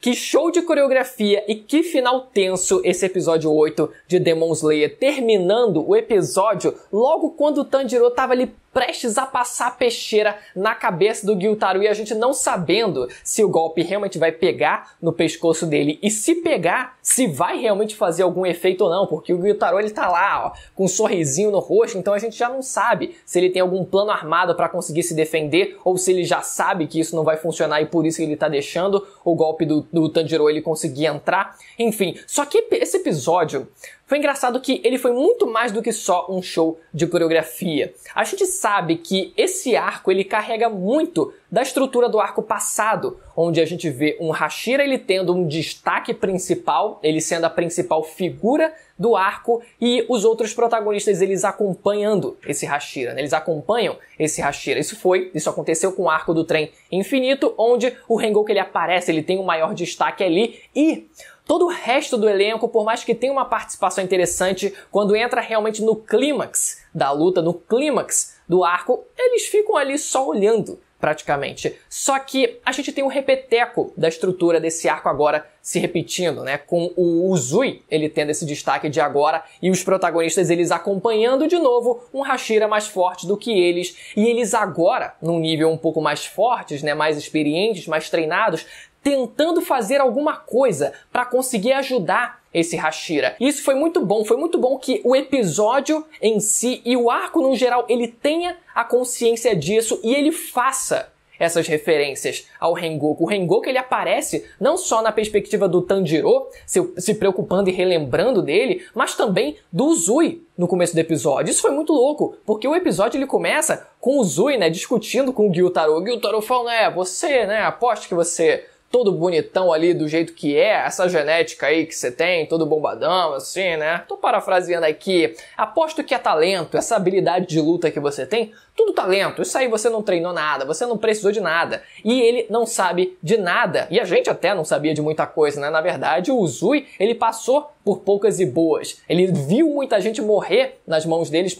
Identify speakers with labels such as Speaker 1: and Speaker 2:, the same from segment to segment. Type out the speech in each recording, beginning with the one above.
Speaker 1: Que show de coreografia e que final tenso esse episódio 8 de Demon Slayer, terminando o episódio logo quando o Tanjiro tava ali prestes a passar a peixeira na cabeça do Gyutaro e a gente não sabendo se o golpe realmente vai pegar no pescoço dele e se pegar, se vai realmente fazer algum efeito ou não, porque o Gyutaro ele tá lá, ó, com um sorrisinho no rosto, então a gente já não sabe se ele tem algum plano armado pra conseguir se defender ou se ele já sabe que isso não vai funcionar e por isso ele tá deixando o golpe do Tanjiro ele conseguir entrar. Enfim, só que esse episódio foi engraçado que ele foi muito mais do que só um show de coreografia. A gente sabe que esse arco ele carrega muito da estrutura do arco passado, onde a gente vê um Hashira ele tendo um destaque principal, ele sendo a principal figura do arco e os outros protagonistas eles acompanhando esse Hashira, né? Eles acompanham esse Hashira. Isso aconteceu com o arco do Trem Infinito, onde o Rengoku ele aparece, ele tem um maior destaque ali e todo o resto do elenco, por mais que tenha uma participação interessante, quando entra realmente no clímax da luta, no clímax do arco, eles ficam ali só olhando, praticamente. Só que a gente tem um repeteco da estrutura desse arco agora se repetindo, né? Com o Uzui, ele tendo esse destaque de agora, e os protagonistas, eles acompanhando de novo um Hashira mais forte do que eles, e eles agora, num nível um pouco mais fortes, né? Mais experientes, mais treinados, tentando fazer alguma coisa para conseguir ajudar esse Hashira. Isso foi muito bom que o episódio em si e o arco no geral, ele tenha a consciência disso e ele faça essas referências ao Rengoku. O Rengoku ele aparece não só na perspectiva do Tanjiro, se preocupando e relembrando dele, mas também do Uzui no começo do episódio. Isso foi muito louco, porque o episódio ele começa com o Uzui, né, discutindo com o Gyutaro. O Gyutaro fala, você, né, aposto que você todo bonitão ali do jeito que é, essa genética aí que você tem, todo bombadão, assim, né? Tô parafraseando aqui. Aposto que é talento, essa habilidade de luta que você tem, tudo talento. Isso aí você não treinou nada, você não precisou de nada. E ele não sabe de nada. E a gente até não sabia de muita coisa, né? Na verdade, o Uzui, ele passou por poucas e boas. Ele viu muita gente morrer nas mãos deles,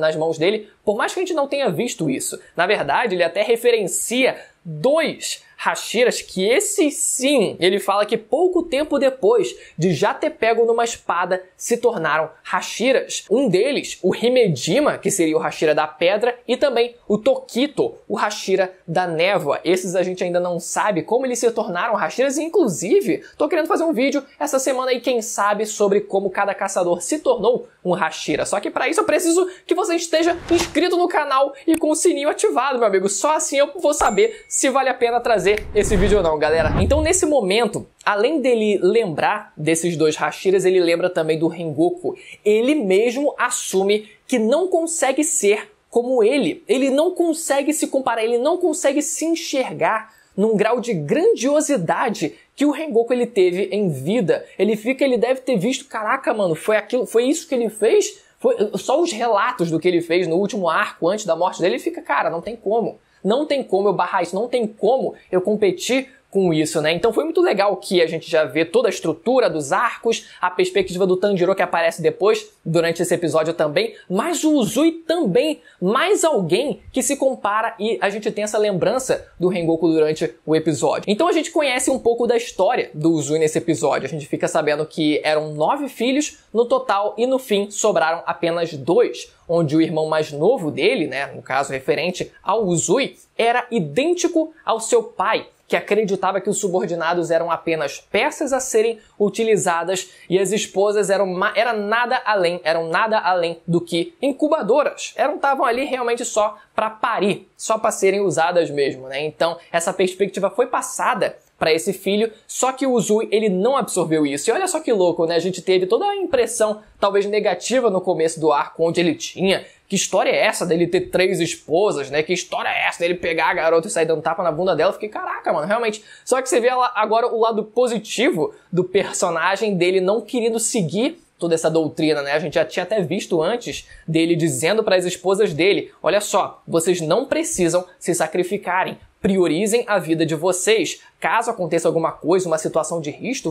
Speaker 1: nas mãos dele, por mais que a gente não tenha visto isso. Na verdade, ele até referencia 2 Hashiras que esse sim, ele fala que pouco tempo depois de já ter pego numa espada, se tornaram Hashiras. Um deles, o Himejima, que seria o Hashira da pedra, e também o Tokito, o Hashira da névoa. Esses a gente ainda não sabe como eles se tornaram Hashiras, e inclusive, tô querendo fazer um vídeo essa semana aí, quem sabe, sobre como cada caçador se tornou um Hashira. Só que para isso eu preciso que você esteja inscrito no canal e com o sininho ativado, meu amigo. Só assim eu vou saber se vale a pena trazer esse vídeo ou não, galera. Então, nesse momento, além dele lembrar desses 2 Hashiras, ele lembra também do Rengoku. Ele mesmo assume que não consegue ser como ele. Ele não consegue se comparar, ele não consegue se enxergar num grau de grandiosidade que o Rengoku ele teve em vida. Ele deve ter visto, caraca, mano, foi isso que ele fez? Foi só os relatos do que ele fez no último arco, antes da morte dele, ele fica, cara, não tem como. Não tem como eu barrar isso, não tem como eu competir com isso, né? Então foi muito legal que a gente já vê toda a estrutura dos arcos, a perspectiva do Tanjiro que aparece depois, durante esse episódio também, mas o Uzui também, mais alguém que se compara e a gente tem essa lembrança do Rengoku durante o episódio. Então a gente conhece um pouco da história do Uzui nesse episódio, a gente fica sabendo que eram 9 filhos no total e no fim sobraram apenas 2, onde o irmão mais novo dele, né, no caso referente ao Uzui, era idêntico ao seu pai, que acreditava que os subordinados eram apenas peças a serem utilizadas e as esposas eram nada além do que incubadoras. Estavam ali realmente só para parir, só para serem usadas mesmo, né? Então, essa perspectiva foi passada para esse filho, só que o Uzui, ele não absorveu isso. E olha só que louco, né? A gente teve toda a impressão, talvez negativa no começo do arco, onde ele tinha. Que história é essa dele ter 3 esposas, né? Que história é essa dele pegar a garota e sair dando tapa na bunda dela? Eu fiquei, caraca, mano, realmente. Só que você vê agora o lado positivo do personagem, dele não querendo seguir toda essa doutrina, né? A gente já tinha até visto antes dele dizendo para as esposas dele, olha só, vocês não precisam se sacrificarem. priorizem a vida de vocês. Caso aconteça alguma coisa, uma situação de risco,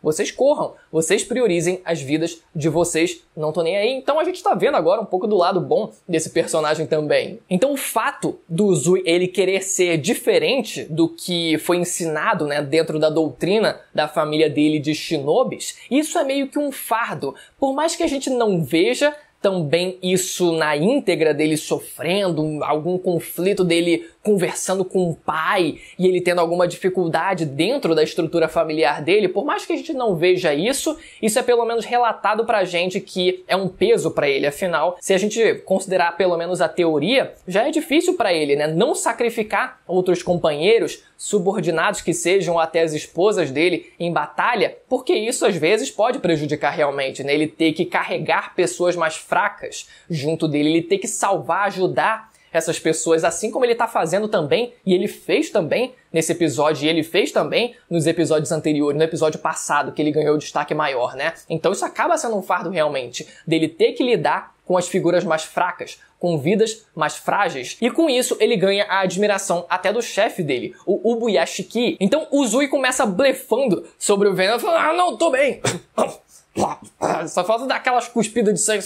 Speaker 1: vocês corram. Vocês priorizem as vidas de vocês. Não tô nem aí. Então a gente tá vendo agora um pouco do lado bom desse personagem também. Então o fato do Uzui ele querer ser diferente do que foi ensinado, né, dentro da doutrina da família dele de shinobis, isso é meio que um fardo. Por mais que a gente não veja também isso na íntegra dele sofrendo, algum conflito dele conversando com o pai e ele tendo alguma dificuldade dentro da estrutura familiar dele, por mais que a gente não veja isso, isso é pelo menos relatado pra gente que é um peso pra ele. Afinal, se a gente considerar pelo menos a teoria, já é difícil pra ele, né, não sacrificar outros companheiros, subordinados que sejam, até as esposas dele em batalha, porque isso às vezes pode prejudicar realmente, né, ele ter que carregar pessoas mais fracas junto dele, ele ter que salvar, ajudar essas pessoas, assim como ele tá fazendo também, e ele fez também nesse episódio, e ele fez também nos episódios anteriores, no episódio passado, que ele ganhou destaque maior, né? Então isso acaba sendo um fardo realmente, dele ter que lidar com as figuras mais fracas, com vidas mais frágeis. E com isso, ele ganha a admiração até do chefe dele, o Ubuyashiki. Então o Uzui começa blefando sobre o Venom, falando, ah, não, tô bem. Só falta dar aquelas cuspidas de sangue.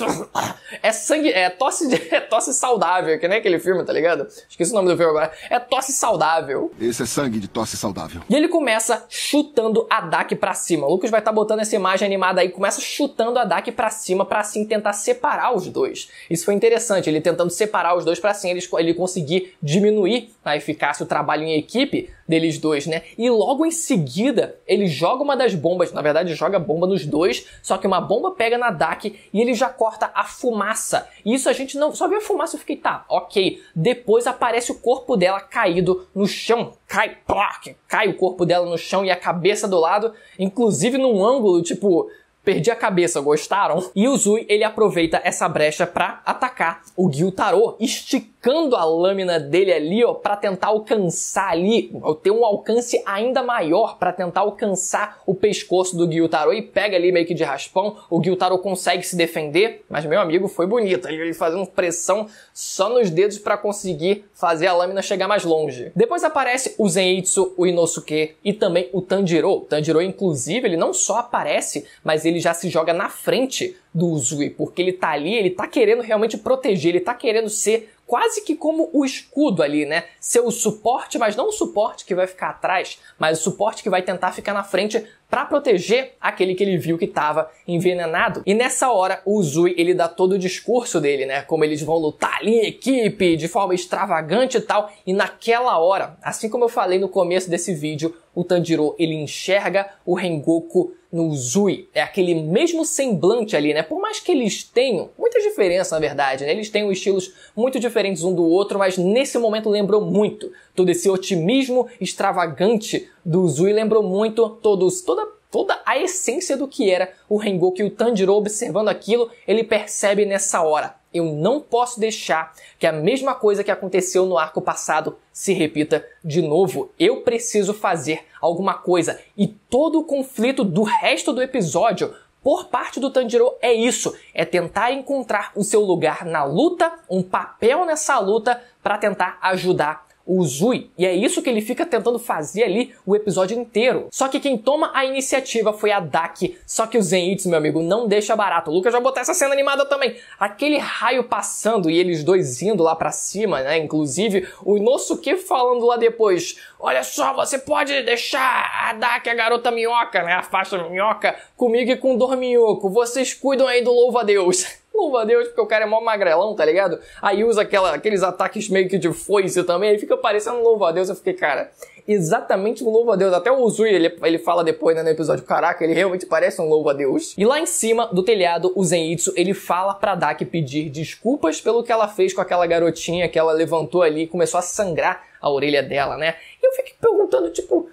Speaker 1: É sangue, é tosse saudável, que nem aquele filme, tá ligado? Esqueci o nome do filme agora. É tosse saudável.
Speaker 2: Esse é sangue de tosse saudável.
Speaker 1: E ele começa chutando a Daki pra cima. O Lucas vai estar botando essa imagem animada aí. Começa chutando a Daki pra cima pra assim tentar separar os dois. Isso foi interessante. Ele tentando separar os dois pra assim ele conseguir diminuir a eficácia, o trabalho em equipe deles dois, né? E logo em seguida, ele joga uma das bombas, na verdade joga bomba nos dois, só que uma bomba pega na Daki e ele já corta a fumaça. E isso a gente não... Só viu a fumaça e eu fiquei, tá, ok. Depois aparece o corpo dela caído no chão. Cai o corpo dela no chão e a cabeça do lado, inclusive num ângulo, tipo... Perdi a cabeça, gostaram? E o Uzui, ele aproveita essa brecha pra atacar o Gyutaro, esticando a lâmina dele ali, ó, pra tentar alcançar ali, ter um alcance ainda maior pra tentar alcançar o pescoço do Gyutaro e pega ali meio que de raspão, o Gyutaro consegue se defender, mas meu amigo, foi bonito, ele fazendo pressão só nos dedos pra conseguir fazer a lâmina chegar mais longe. Depois aparece o Zenitsu, o Inosuke e também o Tanjiro. O Tanjiro, inclusive, ele não só aparece, mas ele já se joga na frente do Uzui, porque ele tá ali, ele tá querendo realmente proteger, ele tá querendo ser quase que como o escudo ali, né? Ser o suporte, mas não o suporte que vai ficar atrás, mas o suporte que vai tentar ficar na frente para proteger aquele que ele viu que estava envenenado. E nessa hora, o Uzui, ele dá todo o discurso dele, né? Como eles vão lutar ali em equipe, de forma extravagante e tal. E naquela hora, assim como eu falei no começo desse vídeo, o Tanjiro, ele enxerga o Rengoku no Uzui. É aquele mesmo semblante ali, né? Por mais que eles tenham muita diferença, na verdade, né? Eles têm estilos muito diferentes um do outro, mas nesse momento lembrou muito. Todo esse otimismo extravagante do Uzui lembrou muito toda a essência do que era o Rengoku. E o Tanjiro, observando aquilo, ele percebe nessa hora: eu não posso deixar que a mesma coisa que aconteceu no arco passado se repita de novo. Eu preciso fazer alguma coisa. E todo o conflito do resto do episódio, por parte do Tanjiro, é isso. É tentar encontrar o seu lugar na luta, um papel nessa luta para tentar ajudar o Uzui. E é isso que ele fica tentando fazer ali o episódio inteiro. Só que quem toma a iniciativa foi a Daki. Só que o Zenitsu, meu amigo, não deixa barato. O Lucas vai botar essa cena animada também. Aquele raio passando e eles dois indo lá pra cima, né? Inclusive, o Inosuke falando lá depois: olha só, você pode deixar a Daki, a garota minhoca, né? A faixa minhoca, comigo e com o Dorminhoco. Vocês cuidam aí do louva-a-Deus. Louva-a-Deus, porque o cara é mó magrelão, tá ligado? Aí usa aqueles ataques meio que de foice também, aí fica parecendo um louva-a-Deus. Eu fiquei, cara, exatamente um louva-a-Deus. Até o Uzui, ele fala depois, né, no episódio, caraca, ele realmente parece um louva-a-Deus. E lá em cima do telhado, o Zenitsu, ele fala pra Daki pedir desculpas pelo que ela fez com aquela garotinha que ela levantou ali e começou a sangrar a orelha dela, né? E eu fiquei perguntando, tipo,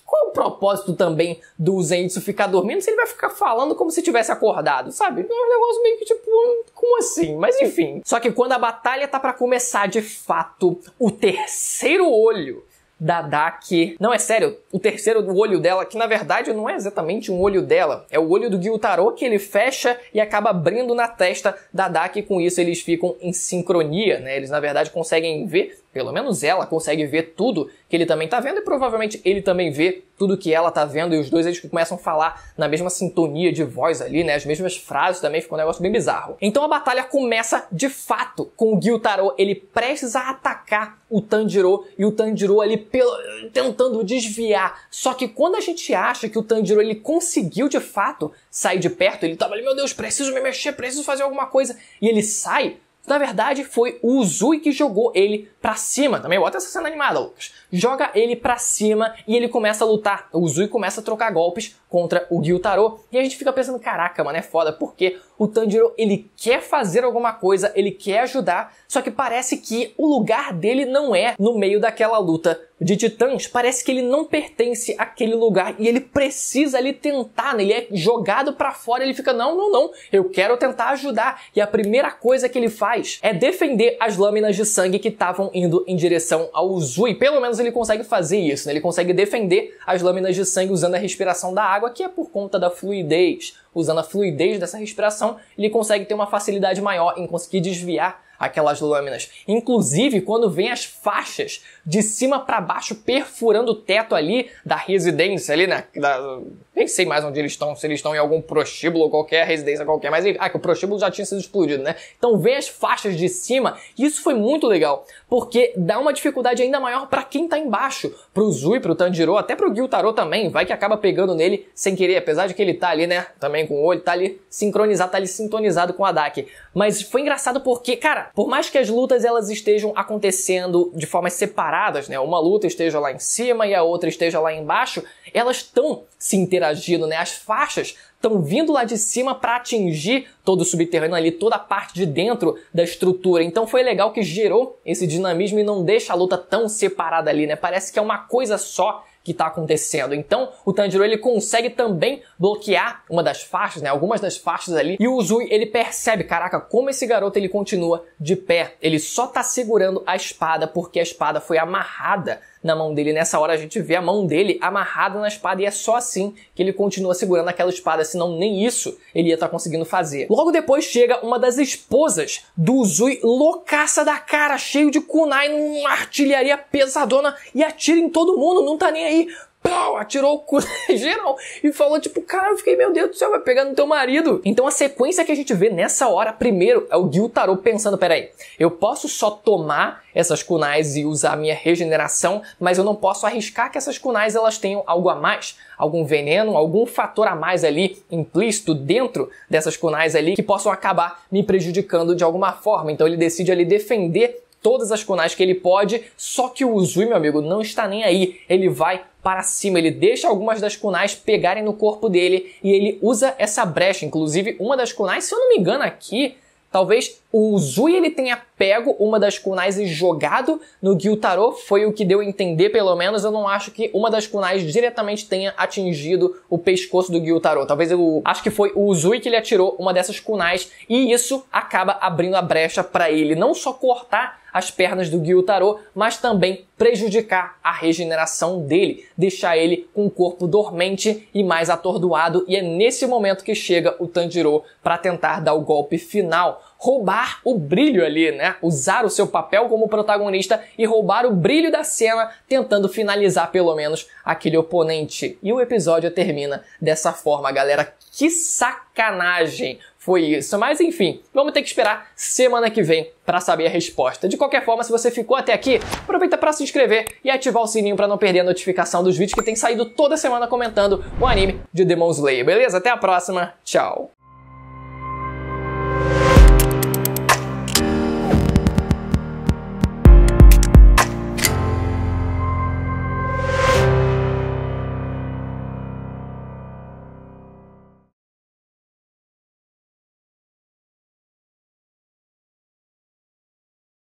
Speaker 1: qual é o propósito também do Zenitsu ficar dormindo se ele vai ficar falando como se tivesse acordado, sabe? É um negócio meio que tipo, como assim? Mas enfim. Só que quando a batalha tá pra começar de fato, o terceiro olho da Daki... Não, é sério, o terceiro olho dela, que na verdade não é exatamente um olho dela, é o olho do Gyutaro que ele fecha e acaba abrindo na testa da Daki, e com isso eles ficam em sincronia, né? Eles na verdade conseguem ver Pelo menos ela consegue ver tudo que ele também tá vendo e provavelmente ele também vê tudo que ela tá vendo, e os dois eles começam a falar na mesma sintonia de voz ali, né? As mesmas frases também, ficou um negócio bem bizarro. Então a batalha começa de fato com o Gyutaro, ele prestes a atacar o Tanjiro e o Tanjiro ali tentando desviar. Só que quando a gente acha que o Tanjiro ele conseguiu de fato sair de perto, ele tava ali, meu Deus, preciso me mexer, preciso fazer alguma coisa, e ele sai. Na verdade, foi o Uzui que jogou ele pra cima. Também bota essa cena animada, Lucas. Joga ele pra cima e ele começa a lutar. O Uzui começa a trocar golpes contra o Gyutaro. E a gente fica pensando, caraca, mano, é foda. Porque o Tanjiro, ele quer fazer alguma coisa, ele quer ajudar. Só que parece que o lugar dele não é no meio daquela luta de titãs. Parece que ele não pertence àquele lugar. E ele precisa ali tentar, né? Ele é jogado pra fora. Ele fica, não. Eu quero tentar ajudar. E a primeira coisa que ele faz é defender as lâminas de sangue que estavam indo em direção ao Uzui. Pelo menos ele consegue fazer isso, né? Ele consegue defender as lâminas de sangue usando a respiração da água, que é por conta da fluidez. Usando a fluidez dessa respiração, ele consegue ter uma facilidade maior em conseguir desviar aquelas lâminas. Inclusive, quando vem as faixas de cima para baixo perfurando o teto ali da residência ali, né? Nem sei mais onde eles estão, se eles estão em algum prostíbulo ou qualquer residência qualquer, mas que o prostíbulo já tinha sido explodido, né? Então vem as faixas de cima e isso foi muito legal, porque dá uma dificuldade ainda maior para quem tá embaixo, pro Uzui, pro Tanjiro, até pro Gyutaro também, vai que acaba pegando nele sem querer, apesar de que ele tá ali, né, também com o olho, tá ali sincronizado, tá ali sintonizado com a Daki. Mas foi engraçado porque, cara, por mais que as lutas elas estejam acontecendo de formas separadas, né, uma luta esteja lá em cima e a outra esteja lá embaixo, elas estão se interagindo, né, as faixas estão vindo lá de cima para atingir todo o subterrâneo ali, toda a parte de dentro da estrutura. Então foi legal que gerou esse dinamismo e não deixa a luta tão separada ali, né? Parece que é uma coisa só que está acontecendo. Então o Tanjiro ele consegue também bloquear uma das faixas, né? Algumas das faixas ali. E o Uzui ele percebe, caraca, como esse garoto ele continua de pé. Ele só tá segurando a espada porque a espada foi amarrada na mão dele. Nessa hora a gente vê a mão dele amarrada na espada e é só assim que ele continua segurando aquela espada, senão nem isso ele ia estar conseguindo fazer. Logo depois chega uma das esposas do Uzui, loucaça da cara, cheio de kunai, numa artilharia pesadona e atira em todo mundo, não tá nem aí. Pau, atirou o kunai geral e falou tipo, cara, eu fiquei, meu Deus do céu, vai pegar no teu marido. Então a sequência que a gente vê nessa hora, primeiro, é o Gyutaro pensando, peraí, eu posso só tomar essas kunais e usar a minha regeneração, mas eu não posso arriscar que essas kunais elas tenham algo a mais, algum veneno, algum fator a mais ali implícito dentro dessas kunais ali que possam acabar me prejudicando de alguma forma. Então ele decide ali defender todas as kunais que ele pode, só que o Uzui, meu amigo, não está nem aí. Ele vai para cima, ele deixa algumas das kunais pegarem no corpo dele e ele usa essa brecha. Inclusive, uma das kunais, se eu não me engano aqui, talvez o Uzui ele tenha pego uma das kunais e jogado no Gyutaro, foi o que deu a entender, pelo menos. Eu não acho que uma das kunais diretamente tenha atingido o pescoço do Gyutaro. Talvez eu acho que foi o Uzui que ele atirou uma dessas kunais e isso acaba abrindo a brecha para ele não só cortar as pernas do Gyutaro, mas também prejudicar a regeneração dele, deixar ele com o corpo dormente e mais atordoado, e é nesse momento que chega o Tanjiro para tentar dar o golpe final, roubar o brilho ali, né? Usar o seu papel como protagonista e roubar o brilho da cena, tentando finalizar pelo menos aquele oponente. E o episódio termina dessa forma, galera. Que sacanagem foi isso. Mas enfim, vamos ter que esperar semana que vem para saber a resposta. De qualquer forma, se você ficou até aqui, aproveita para se inscrever e ativar o sininho para não perder a notificação dos vídeos que tem saído toda semana comentando o anime de Demon Slayer. Beleza? Até a próxima. Tchau.